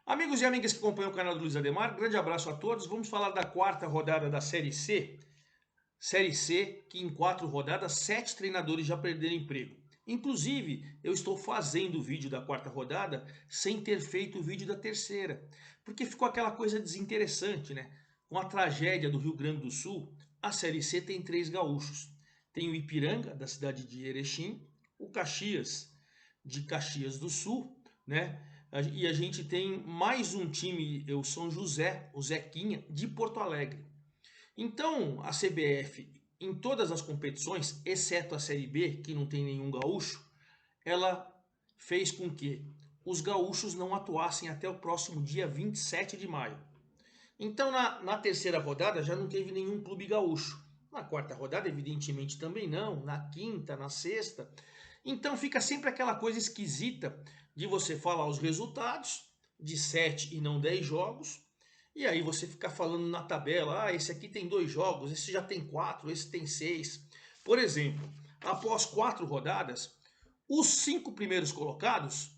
Amigos e amigas que acompanham o canal do Luiz Ademar, grande abraço a todos. Vamos falar da quarta rodada da Série C. Série C, que em 4 rodadas, 7 treinadores já perderam emprego. Inclusive, eu estou fazendo o vídeo da quarta rodada sem ter feito o vídeo da terceira. Porque ficou aquela coisa desinteressante, né? Com a tragédia do Rio Grande do Sul, a Série C tem 3 gaúchos. Tem o Ipiranga, da cidade de Erechim, o Caxias, de Caxias do Sul, né? E a gente tem mais um time, o São José, o Zequinha, de Porto Alegre. Então, a CBF, em todas as competições, exceto a Série B, que não tem nenhum gaúcho, ela fez com que os gaúchos não atuassem até o próximo dia 27 de maio. Então, na terceira rodada, já não teve nenhum clube gaúcho. Na quarta rodada, evidentemente, também não. Na quinta, na sexta. Então, fica sempre aquela coisa esquisita de você falar os resultados de 7 e não 10 jogos. E aí você ficar falando na tabela, esse aqui tem 2 jogos, esse já tem 4, esse tem 6. Por exemplo, após 4 rodadas, os 5 primeiros colocados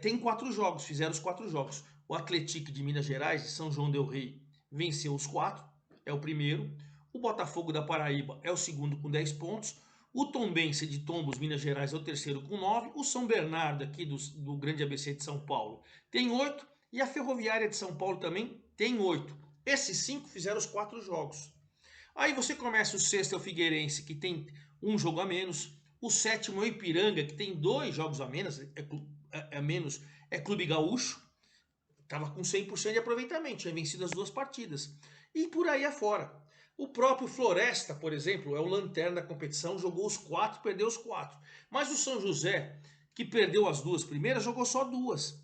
têm 4 jogos, fizeram os 4 jogos. O Atlético de Minas Gerais, de São João del Rei, venceu os 4, é o primeiro. O Botafogo da Paraíba é o segundo com 10 pontos. O Tombense de Tombos, Minas Gerais, é o terceiro com 9. O São Bernardo, aqui do Grande ABC de São Paulo, tem 8. E a Ferroviária de São Paulo também tem 8. Esses 5 fizeram os 4 jogos. Aí você começa o sexto é o Figueirense, que tem um jogo a menos. O sétimo é o Ipiranga, que tem 2 jogos a menos, é Clube Gaúcho. Estava com 100% de aproveitamento, tinha vencido as 2 partidas. E por aí afora. O próprio Floresta, por exemplo, é o lanterna da competição, jogou os 4, perdeu os 4. Mas o São José, que perdeu as 2 primeiras, jogou só 2.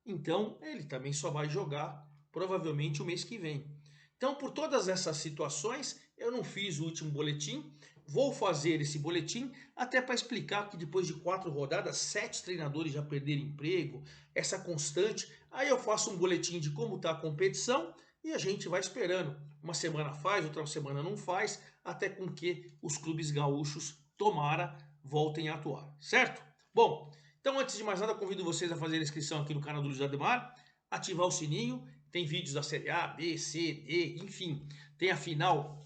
Então, ele também só vai jogar provavelmente o mês que vem. Então, por todas essas situações, eu não fiz o último boletim. Vou fazer esse boletim até para explicar que depois de 4 rodadas, 7 treinadores já perderam emprego, essa constante. Aí eu faço um boletim de como está a competição e a gente vai esperando. Uma semana faz, outra semana não faz, até com que os clubes gaúchos, tomara, voltem a atuar, certo? Bom, então antes de mais nada, convido vocês a fazer a inscrição aqui no canal do Luiz Ademar, ativar o sininho, tem vídeos da Série A, B, C, D, enfim, tem a final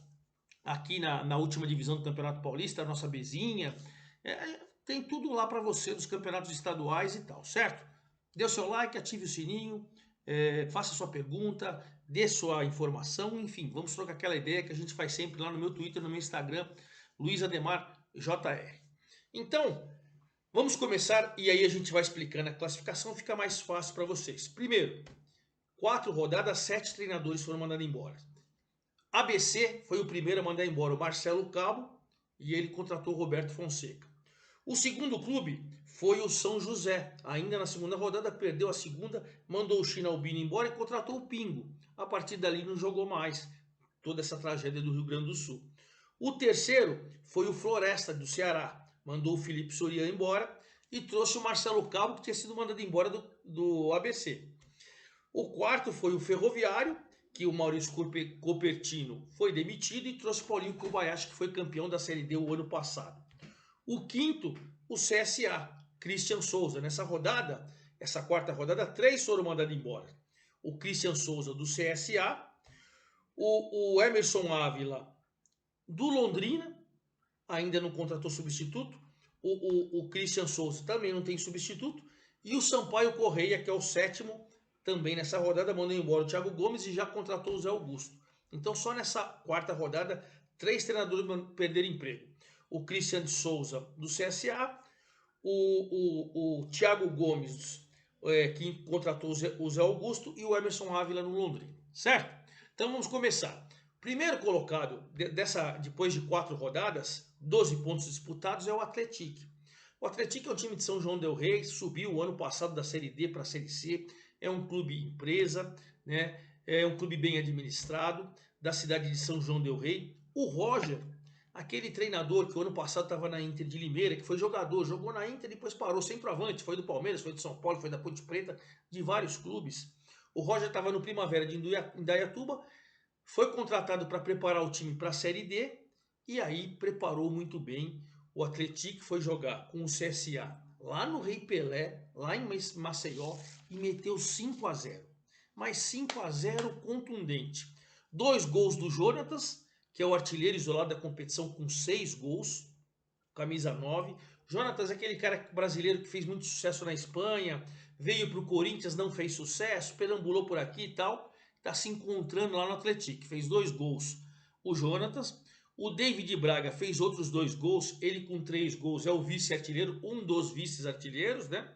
aqui na última divisão do Campeonato Paulista, a nossa Bezinha, tem tudo lá para você dos campeonatos estaduais e tal, certo? Dê o seu like, ative o sininho, faça sua pergunta, dê sua informação, enfim, vamos trocar aquela ideia que a gente faz sempre lá no meu Twitter, no meu Instagram, Luiz Ademar JR. Então, vamos começar e aí a gente vai explicando a classificação, fica mais fácil para vocês. Primeiro, 4 rodadas, 7 treinadores foram mandados embora. ABC foi o primeiro a mandar embora o Marcelo Cabo e ele contratou o Roberto Fonseca. O segundo clube foi o São José. Ainda na segunda rodada, perdeu a segunda, mandou o China Albini embora e contratou o Pingo. A partir dali não jogou mais. Toda essa tragédia do Rio Grande do Sul. O terceiro foi o Floresta do Ceará. Mandou o Felipe Soriano embora e trouxe o Marcelo Cabo, que tinha sido mandado embora do ABC. O quarto foi o Ferroviário, que o Maurício Copertino foi demitido e trouxe Paulinho Kobayashi, que foi campeão da Série D o ano passado. O quinto, o CSA, Christian Souza. Nessa rodada, essa quarta rodada, 3 foram mandados embora. O Christian Souza do CSA, o Emerson Ávila do Londrina, ainda não contratou substituto. O Christian Souza também não tem substituto. E o Sampaio Correia, que é o sétimo, também nessa rodada, mandou embora o Thiago Gomes e já contratou o Zé Augusto. Então, só nessa quarta rodada, 3 treinadores perderam emprego. O Christian de Souza, do CSA, o Thiago Gomes, que contratou o Zé Augusto, e o Emerson Ávila no Londrina. Certo? Então, vamos começar. Primeiro colocado, depois de 4 rodadas, 12 pontos disputados, é o Atlético. O Atlético é um time de São João del Rei, subiu o ano passado da Série D para a Série C, é um clube empresa, né? É um clube bem administrado, da cidade de São João del Rei. O Roger, aquele treinador que o ano passado estava na Inter de Limeira, que foi jogador, jogou na Inter e depois parou centroavante, foi do Palmeiras, foi do São Paulo, foi da Ponte Preta, de vários clubes. O Roger estava no Primavera de Indaiatuba, foi contratado para preparar o time para a Série D e aí preparou muito bem. O Atlético foi jogar com o CSA lá no Rei Pelé, lá em Maceió, e meteu 5-0. Mas 5-0 contundente. 2 gols do Jonatas, que é o artilheiro isolado da competição com 6 gols, camisa 9. Jonatas é aquele cara brasileiro que fez muito sucesso na Espanha, veio para o Corinthians, não fez sucesso, perambulou por aqui e tal, está se encontrando lá no Atlético, fez 2 gols. O Jonatas. O David Braga fez outros 2 gols, ele com 3 gols é o vice-artilheiro, um dos vices-artilheiros, né?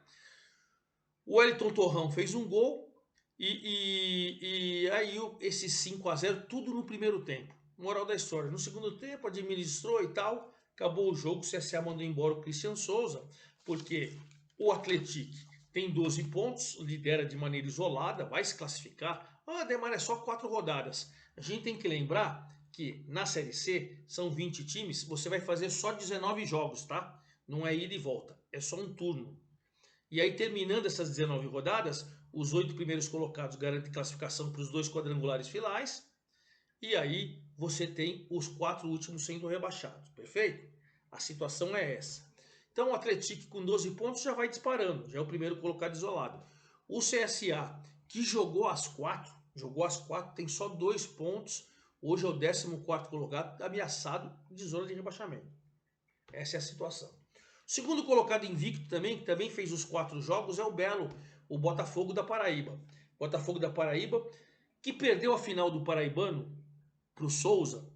O Wellington Torrão fez um gol e aí esses 5-0, tudo no primeiro tempo. Moral da história, no segundo tempo administrou e tal, acabou o jogo, o CSA mandou embora o Christian Souza, porque o Atlético tem 12 pontos, lidera de maneira isolada, vai se classificar. Ah, Demar, é só 4 rodadas. A gente tem que lembrar que na Série C são 20 times, você vai fazer só 19 jogos, tá? Não é ida e volta, é só um turno. E aí, terminando essas 19 rodadas, os 8 primeiros colocados garantem classificação para os 2 quadrangulares finais. E aí você tem os 4 últimos sendo rebaixados, perfeito? A situação é essa. Então o Atlético com 12 pontos já vai disparando, já é o primeiro colocado isolado. O CSA, que jogou as 4, tem só 2 pontos. Hoje é o 14º colocado, ameaçado de zona de rebaixamento. Essa é a situação. O segundo colocado invicto também, que também fez os 4 jogos, é o Belo, o Botafogo da Paraíba. Botafogo da Paraíba, que perdeu a final do Paraibano para o Souza.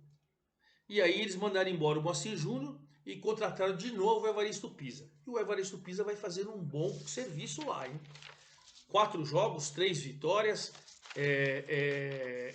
E aí eles mandaram embora o Moacir Júnior e contrataram de novo o Evaristo Pisa. E o Evaristo Pisa vai fazer um bom serviço lá, hein? 4 jogos, 3 vitórias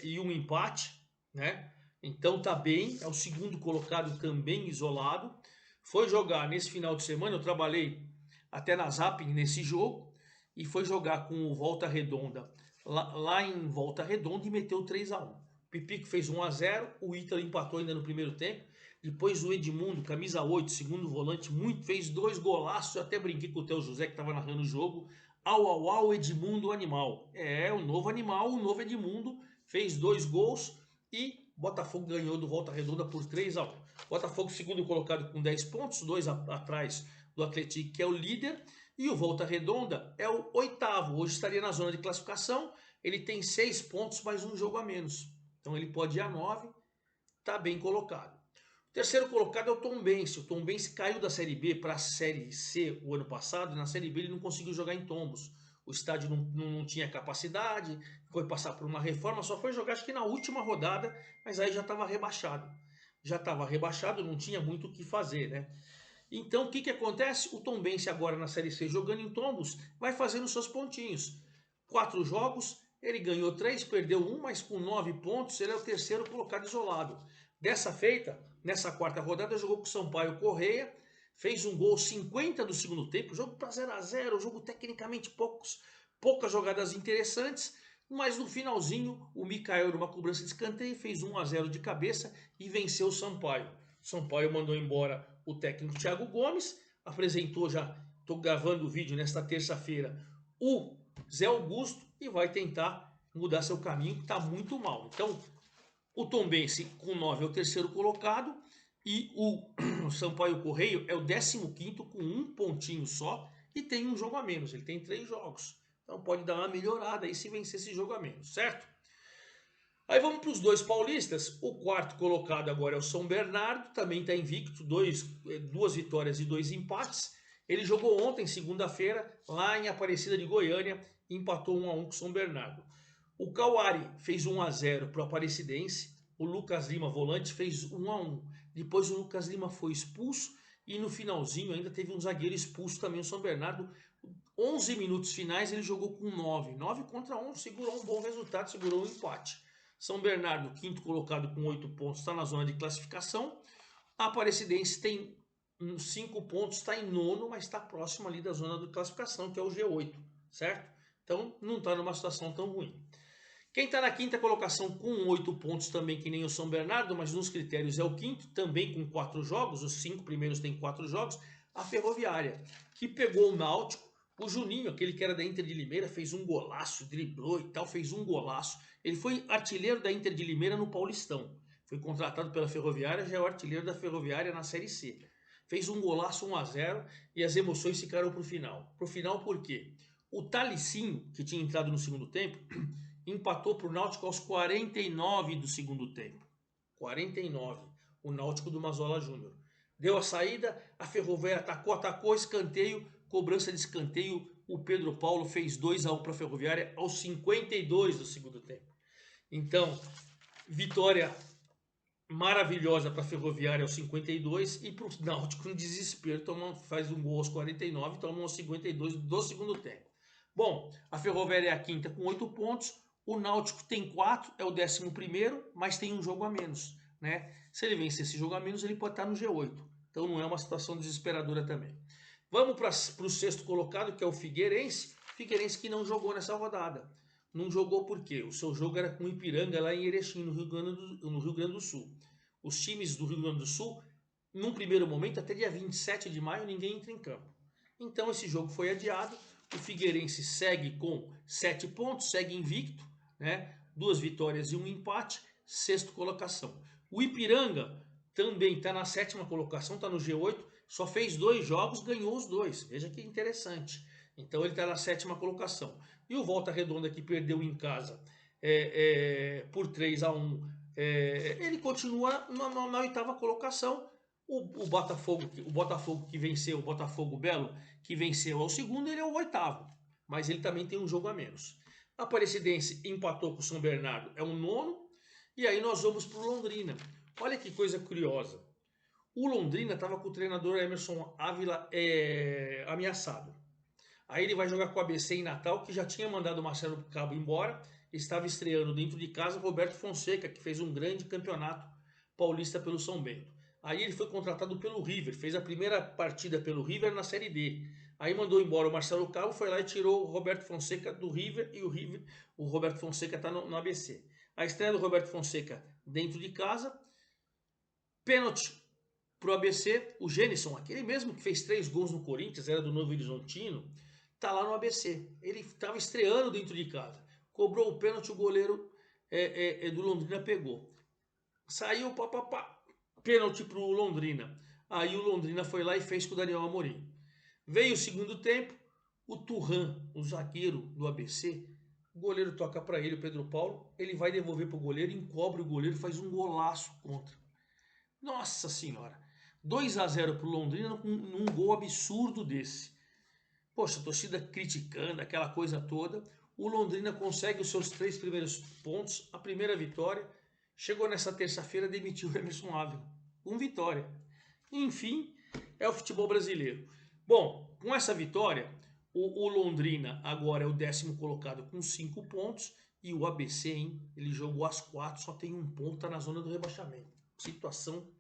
e um empate, né? Então tá bem, é o segundo colocado também isolado. Foi jogar nesse final de semana, eu trabalhei até na Zapping nesse jogo, e foi jogar com o Volta Redonda, lá em Volta Redonda, e meteu 3-1. Pipico fez 1-0, o Ítalo empatou ainda no primeiro tempo, depois o Edmundo, camisa 8, segundo volante, fez 2 golaços, eu até brinquei com o Theo José que estava narrando o jogo. Au, Edmundo, animal. É, o novo animal, o novo Edmundo, fez 2 gols e Botafogo ganhou do Volta Redonda por 3-1. Botafogo segundo colocado com 10 pontos, 2 atrás do Atlético, que é o líder, e o Volta Redonda é o 8º, hoje estaria na zona de classificação, ele tem 6 pontos, mais um jogo a menos. Então ele pode ir a 9, está bem colocado. O terceiro colocado é o Tombense. O Tombense caiu da Série B para a Série C o ano passado. Na Série B ele não conseguiu jogar em Tombos. O estádio não tinha capacidade, foi passar por uma reforma, só foi jogar acho que na última rodada, mas aí já estava rebaixado. Já estava rebaixado, não tinha muito o que fazer, né? Então o que acontece? O Tombense agora na Série C jogando em Tombos vai fazendo seus pontinhos. 4 jogos, ele ganhou 3, perdeu 1, mas com 9 pontos ele é o terceiro colocado isolado. Dessa feita, nessa 4ª rodada, jogou com o Sampaio Correia, fez um gol 50 do segundo tempo, jogo para 0-0, jogo tecnicamente poucas jogadas interessantes, mas no finalzinho o Mikael, numa cobrança de escanteio, fez 1-0 de cabeça e venceu o Sampaio. O Sampaio mandou embora o técnico Thiago Gomes, apresentou já, estou gravando o vídeo nesta terça-feira, o Zé Augusto, e vai tentar mudar seu caminho, que está muito mal. Então, o Tombense com 9 é o terceiro colocado, e o Sampaio Correia é o 15º com 1 pontinho só, e tem um jogo a menos, ele tem 3 jogos. Então pode dar uma melhorada aí se vencer esse jogo a menos, certo? Aí vamos para os 2 paulistas. O 4º colocado agora é o São Bernardo, também está invicto, 2 vitórias e 2 empates. Ele jogou ontem, segunda-feira, lá em Aparecida de Goiânia, e empatou 1-1 com o São Bernardo. O Cauari fez 1-0 para o Aparecidense, o Lucas Lima, volante, fez 1-1. Depois o Lucas Lima foi expulso e no finalzinho ainda teve um zagueiro expulso também, o São Bernardo. 11 minutos finais ele jogou com 9. 9 contra 1, segurou um bom resultado, segurou um empate. São Bernardo, 5º colocado com 8 pontos, está na zona de classificação. A Aparecidense tem 5 pontos, está em 9º, mas está próximo ali da zona de classificação, que é o G8, certo? Então não está numa situação tão ruim. Quem está na 5ª colocação com 8 pontos também, que nem o São Bernardo, mas nos critérios é o 5º, também com 4 jogos, os 5 primeiros têm 4 jogos, a Ferroviária, que pegou o Náutico. O Juninho, aquele que era da Inter de Limeira, fez um golaço, driblou e tal, fez um golaço. Ele foi artilheiro da Inter de Limeira no Paulistão. Foi contratado pela Ferroviária, já é o artilheiro da Ferroviária na Série C. fez um golaço 1-0 e as emoções ficaram para o final. Para o final por quê? O Thalicinho, que tinha entrado no segundo tempo, empatou para o Náutico aos 49 do segundo tempo. 49, o Náutico do Mazola Júnior. Deu a saída, a Ferroviária atacou, escanteio, cobrança de escanteio, o Pedro Paulo fez 2-1 para a Ferroviária aos 52 do segundo tempo. Então, vitória maravilhosa para a Ferroviária aos 52 e para o Náutico em desespero, faz um gol aos 49, toma aos 52 do segundo tempo. Bom, a Ferroviária é a quinta com 8 pontos, o Náutico tem 4, é o 11º, mas tem um jogo a menos, né? Se ele vencer esse jogo a menos, ele pode estar no G8, então não é uma situação desesperadora também. Vamos para o sexto colocado, que é o Figueirense que não jogou nessa rodada. Não jogou por quê? O seu jogo era com o Ipiranga lá em Erechim, no Rio Grande do Sul. Os times do Rio Grande do Sul, num primeiro momento, até dia 27 de maio, ninguém entra em campo. Então esse jogo foi adiado, o Figueirense segue com 7 pontos, segue invicto, né? 2 vitórias e 1 empate, sexta colocação. O Ipiranga também está na 7ª colocação, está no G8, só fez 2 jogos, ganhou os 2. Veja que interessante. Então ele está na 7ª colocação. E o Volta Redonda, que perdeu em casa por 3-1, ele continua na 8ª colocação. O Botafogo que venceu, o Botafogo Belo, que venceu ao segundo, ele é o 8º. Mas ele também tem um jogo a menos. A Aparecidense empatou com o São Bernardo, é o 9º. E aí nós vamos para o Londrina. Olha que coisa curiosa. O Londrina estava com o treinador Emerson Ávila ameaçado. Aí ele vai jogar com o ABC em Natal, que já tinha mandado o Marcelo Cabo embora. Estava estreando dentro de casa Roberto Fonseca, que fez um grande campeonato paulista pelo São Bento. Aí ele foi contratado pelo River, fez a primeira partida pelo River na Série D. Aí mandou embora o Marcelo Cabo, foi lá e tirou o Roberto Fonseca do River, e o Roberto Fonseca está no ABC. A estreia do Roberto Fonseca dentro de casa, pênalti para o ABC, o Gênison, aquele mesmo que fez 3 gols no Corinthians, era do Novo Horizontino, está lá no ABC. Ele estava estreando dentro de casa. Cobrou o pênalti, o goleiro do Londrina pegou. Saiu, pênalti para o Londrina. Aí o Londrina foi lá e fez com o Daniel Amorim. Veio o segundo tempo, o Turhan, o zagueiro do ABC, o goleiro toca para ele, o Pedro Paulo, ele vai devolver para o goleiro, encobre o goleiro, faz um golaço contra. Nossa Senhora! 2-0 para o Londrina num gol absurdo desse. Poxa, a torcida criticando, aquela coisa toda. O Londrina consegue os seus 3 primeiros pontos, a primeira vitória. Chegou nessa terça-feira, demitiu o Emerson Ávila. Com vitória. Enfim, é o futebol brasileiro. Bom, com essa vitória, o Londrina agora é o 10º colocado com 5 pontos. E o ABC, hein? Ele jogou as 4, só tem 1 ponto, tá na zona do rebaixamento. Situação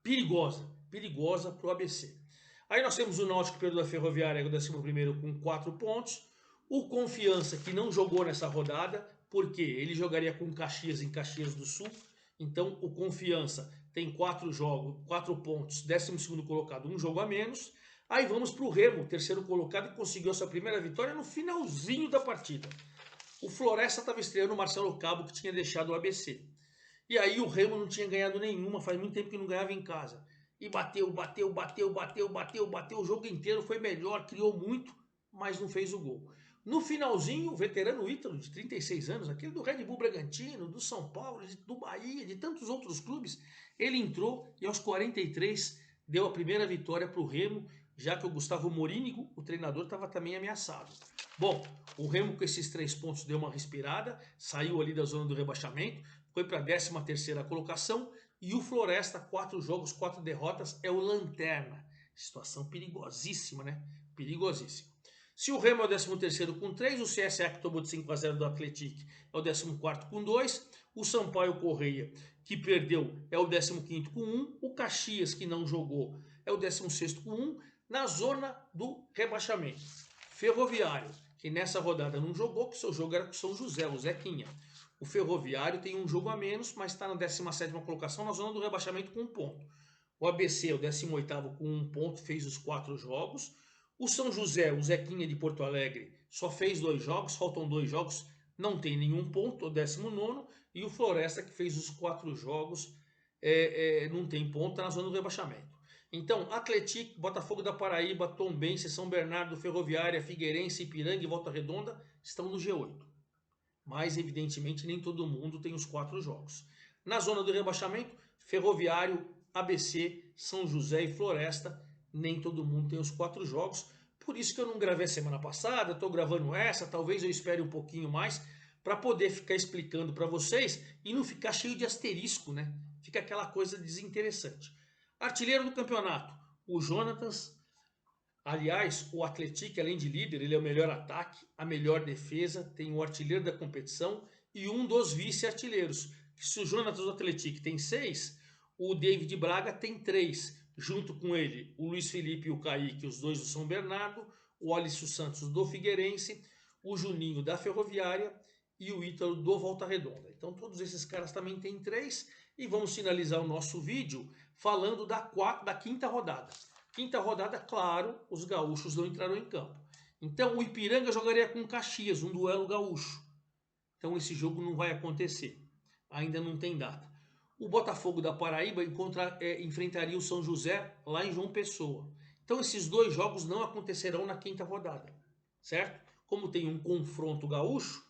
perigosa para o ABC. Aí nós temos o Náutico que perdeu da Ferroviária, o 11º com 4 pontos. O Confiança, que não jogou nessa rodada, porque ele jogaria com Caxias em Caxias do Sul. Então o Confiança tem 4 pontos, 12º colocado, 1 jogo a menos. Aí vamos para o Remo, 3º colocado, que conseguiu a sua primeira vitória no finalzinho da partida. O Floresta estava estreando o Marcelo Cabo, que tinha deixado o ABC. E aí o Remo não tinha ganhado nenhuma, faz muito tempo que não ganhava em casa. E bateu o jogo inteiro, foi melhor, criou muito, mas não fez o gol. No finalzinho, o veterano Ítalo, de 36 anos, aquele do Red Bull Bragantino, do São Paulo, do Bahia, de tantos outros clubes, ele entrou e aos 43 deu a primeira vitória para o Remo, já que o Gustavo Morínigo, o treinador, estava também ameaçado. Bom, o Remo com esses 3 pontos deu uma respirada, saiu ali da zona do rebaixamento, foi para a 13ª colocação, e o Floresta, 4 jogos, 4 derrotas, é o lanterna. Situação perigosíssima, né? Perigosíssima. Se o Remo é o 13º com 3, o CSA, que tomou de 5-0 do Atlético, é o 14º com 2, o Sampaio Correia, que perdeu, é o 15º com 1, o Caxias, que não jogou, é o 16º com 1, na zona do rebaixamento. Ferroviário, que nessa rodada não jogou, que seu jogo era com São José, o Zequinha. O Ferroviário tem um jogo a menos, mas está na 17ª colocação, na zona do rebaixamento com 1 ponto. O ABC é o 18º com 1 ponto, fez os 4 jogos. O São José, o Zequinha de Porto Alegre, só fez 2 jogos, faltam 2 jogos, não tem nenhum ponto, o 19º. E o Floresta, que fez os 4 jogos, não tem ponto, está na zona do rebaixamento. Então, Atlético, Botafogo da Paraíba, Tombense, São Bernardo, Ferroviária, Figueirense, Ipiranga e Volta Redonda estão no G8. Mas, evidentemente, nem todo mundo tem os 4 jogos. Na zona do rebaixamento, Ferroviário, ABC, São José e Floresta, nem todo mundo tem os 4 jogos. Por isso que eu não gravei a semana passada, estou gravando essa, talvez eu espere um pouquinho mais, para poder ficar explicando para vocês e não ficar cheio de asterisco, né? Fica aquela coisa desinteressante. Artilheiro do campeonato, o Jonatas. Aliás, o Atlético, além de líder, ele é o melhor ataque, a melhor defesa, tem o artilheiro da competição e um dos vice-artilheiros. Se o Jonatas do Atlético tem 6, o David Braga tem 3. Junto com ele, o Luiz Felipe e o Kaique, os dois do São Bernardo, o Alisson Santos do Figueirense, o Juninho da Ferroviária e o Ítalo do Volta Redonda. Então todos esses caras também têm 3 e vamos finalizar o nosso vídeo falando da quinta rodada. Quinta rodada, claro, os gaúchos não entraram em campo. Então o Ipiranga jogaria com o Caxias, um duelo gaúcho. Então esse jogo não vai acontecer. Ainda não tem data. O Botafogo da Paraíba enfrentaria o São José lá em João Pessoa. Então esses 2 jogos não acontecerão na quinta rodada, certo? Como tem um confronto gaúcho,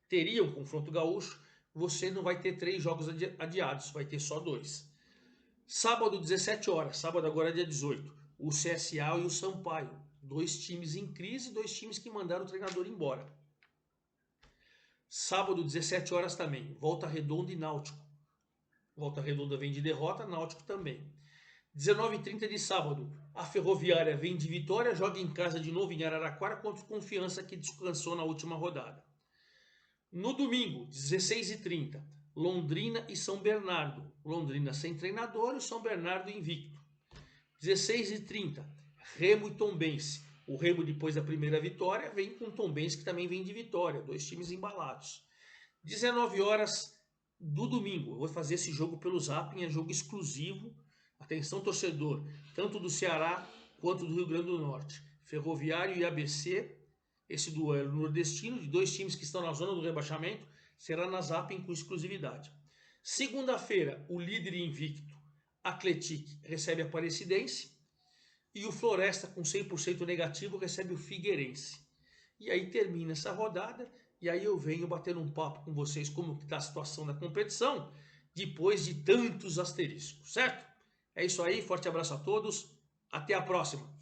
teria um confronto gaúcho, você não vai ter 3 jogos adiados, vai ter só 2. Sábado, 17 horas, sábado agora é dia 18, o CSA e o Sampaio. 2 times em crise, 2 times que mandaram o treinador embora. Sábado, 17 horas também, Volta Redonda e Náutico. Volta Redonda vem de derrota, Náutico também. 19h30 de sábado, a Ferroviária vem de vitória, joga em casa de novo em Araraquara contra o Confiança que descansou na última rodada. No domingo, 16h30, Londrina e São Bernardo. Londrina sem treinador e São Bernardo invicto. 16h30, Remo e Tombense. O Remo, depois da primeira vitória, vem com o Tombense, que também vem de vitória. 2 times embalados. 19 horas do domingo. Eu vou fazer esse jogo pelo Zapping, é jogo exclusivo. Atenção, torcedor, tanto do Ceará quanto do Rio Grande do Norte. Ferroviário e ABC, esse duelo nordestino, de 2 times que estão na zona do rebaixamento, será na Zapping com exclusividade. Segunda-feira, o líder invicto, Atlético, recebe a Aparecidense. E o Floresta, com 100% negativo, recebe o Figueirense. E aí termina essa rodada, e aí eu venho bater um papo com vocês como está a situação da competição, depois de tantos asteriscos, certo? É isso aí, forte abraço a todos, até a próxima!